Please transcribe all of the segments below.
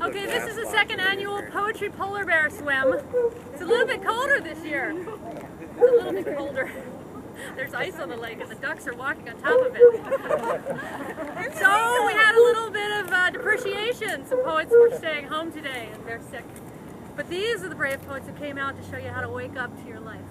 Okay, this is the second annual Poetry Polar Bear Swim. It's a little bit colder this year. It's a little bit colder. There's ice on the lake and the ducks are walking on top of it. So we had a little bit of depreciation. Some poets were staying home today and they're sick. But these are the brave poets who came out to show you how to wake up to your life.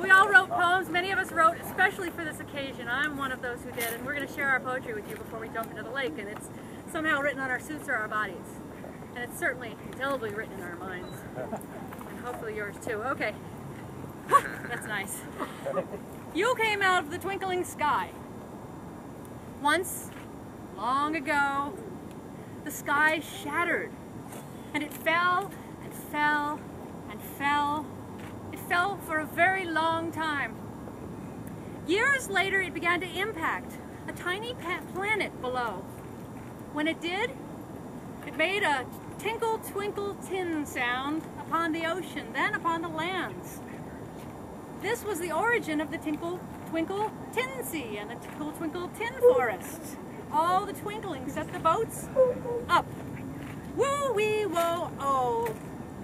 We all wrote poems. Many of us wrote especially for this occasion. I'm one of those who did, and we're going to share our poetry with you before we jump into the lake, and it's somehow written on our suits or our bodies. And it's certainly indelibly written in our minds. And hopefully yours too. Okay. That's nice. You came out of the twinkling sky. Once, long ago, the sky shattered. And it fell and fell and fell. It fell for a very long time. Years later, it began to impact a tiny planet below. When it did, it made a tinkle twinkle tin sound upon the ocean, then upon the lands. This was the origin of the tinkle twinkle tin sea and the tinkle twinkle tin forest. All the twinkling set the boats up. Woo wee woe oh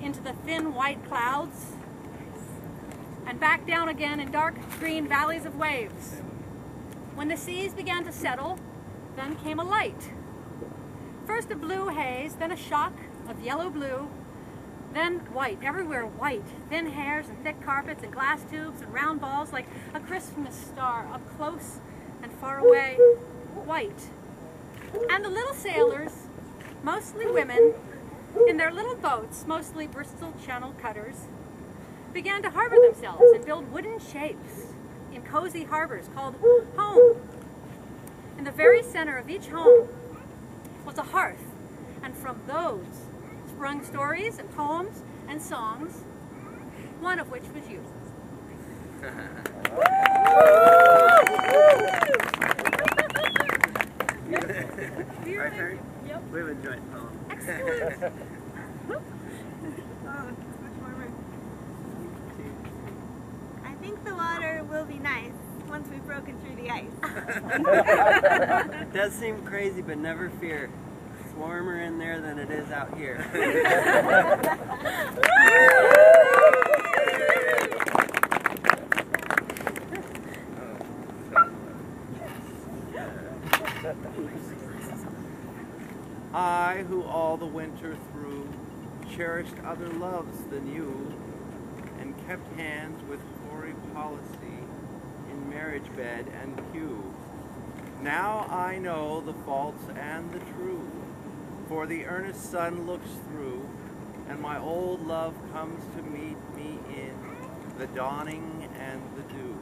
into the thin white clouds and back down again in dark green valleys of waves. When the seas began to settle, then came a light. First a blue haze, then a shock of yellow blue, then white, everywhere white, thin hairs and thick carpets and glass tubes and round balls like a Christmas star up close and far away, white. And the little sailors, mostly women, in their little boats, mostly Bristol Channel cutters, began to harbor themselves and build wooden shapes in cozy harbors called home. In the very center of each home was a hearth, and from those sprung stories and poems and songs, one of which was you. Our turn? Yep. We have a joint poem. Excellent. I think the water will be nice once we've broken through the ice. It does seem crazy, but never fear. It's warmer in there than it is out here. I, who all the winter through cherished other loves than you, and kept hands with hoary policy in marriage bed and pew. Now I know the false and the true, for the earnest sun looks through, and my old love comes to meet me in the dawning and the dew.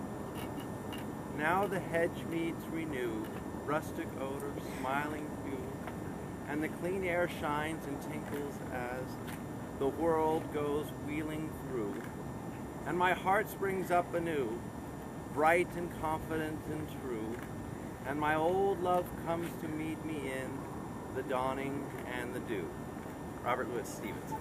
Now the hedge meads renew, rustic odor, smiling hue, and the clean air shines and tinkles as the world goes wheeling through. And my heart springs up anew, bright and confident and true, and my old love comes to meet me in the dawning and the dew. Robert Louis Stevens.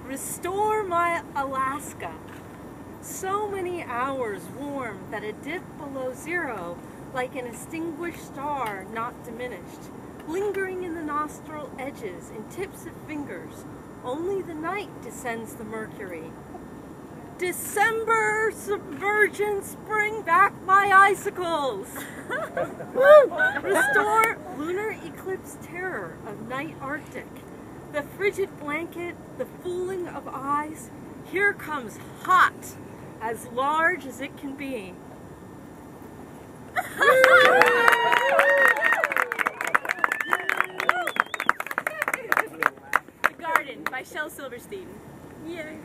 Restore my Alaska. So many hours warm that a dip below zero, like an extinguished star not diminished, lingering in the nostril edges in tips of fingers. Only the night descends the mercury. December submergence, bring back my icicles. Restore lunar eclipse terror of night Arctic. The frigid blanket, the fooling of eyes. Here comes hot, as large as it can be. The Garden by Shel Silverstein. Yay.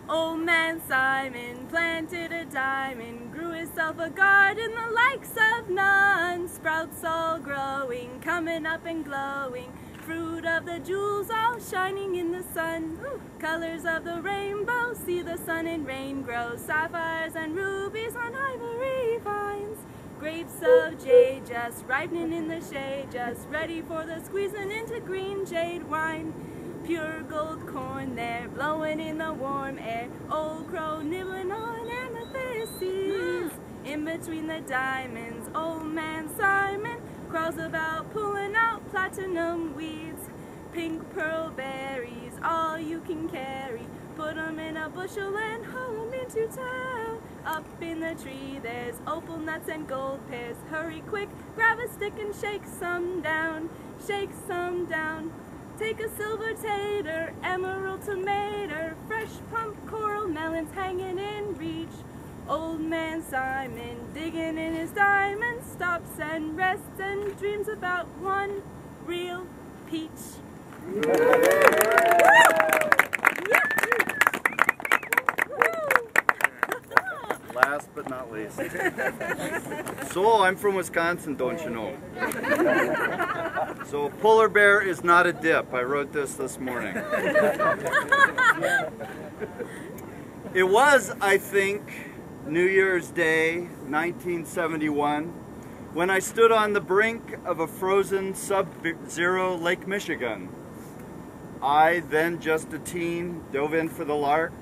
Old man Simon planted a diamond, grew himself a garden the likes of none. Sprouts all growing, coming up and glowing, fruit of the jewels all shining in the sun. Colors of the rainbow, see the sun and rain grow, sapphires and rubies on ivory vines. Grapes of jade just ripening in the shade, just ready for the squeezing into green jade wine. Pure gold corn there, blowing in the warm air. Old crow nibbling on amethyst seeds. In between the diamonds, old man Simon crawls about, pulling out platinum weeds. Pink pearl berries, all you can carry. Put 'em in a bushel and haul 'em into town. Up in the tree there's opal nuts and gold pears. Hurry quick, grab a stick and shake some down. Shake some down. Take a silver tater, emerald tomato, fresh plump coral melons hanging in reach. Old man Simon, digging in his diamonds, stops and rests and dreams about one real peach. Last but not least. So, I'm from Wisconsin, don't you know? So, polar bear is not a dip. I wrote this morning. It was, I think, New Year's Day, 1971, when I stood on the brink of a frozen sub-zero Lake Michigan. I, then just a teen, dove in for the lark.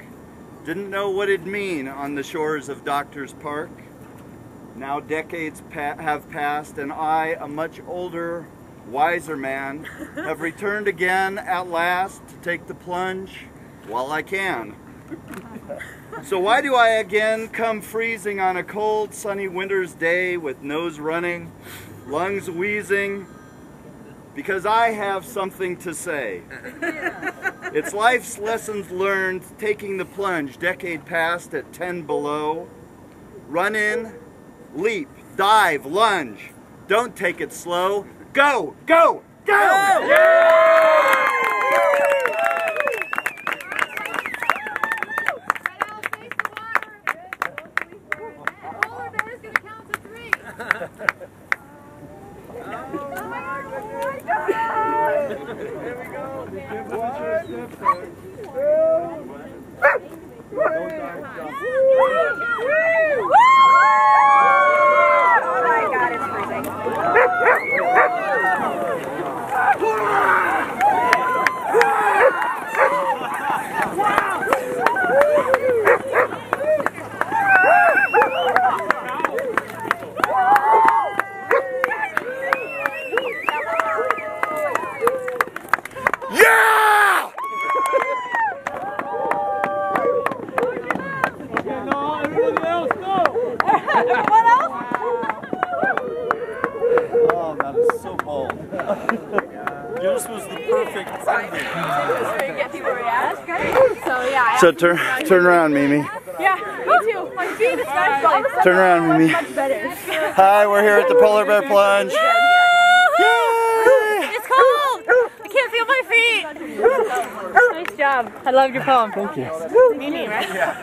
Didn't know what it'd mean on the shores of Doctor's Park. Now decades have passed, and I, a much older, wiser man, have returned again at last to take the plunge while I can. So why do I again come freezing on a cold, sunny winter's day with nose running, lungs wheezing? Because I have something to say. It's life's lessons learned, taking the plunge, decade past at 10 below. Run in, leap, dive, lunge. Don't take it slow. Go, go, go! Yeah! Oh, that is so bold. Yours was the perfect ending. So turn around, Mimi. Yeah, me too. My feet is nice. Turn around, Mimi. Hi, we're here at the Polar Bear Plunge. Yay! It's cold! I can't feel my feet! Nice job. I loved your poem. Thank you. Mimi, right? Yeah.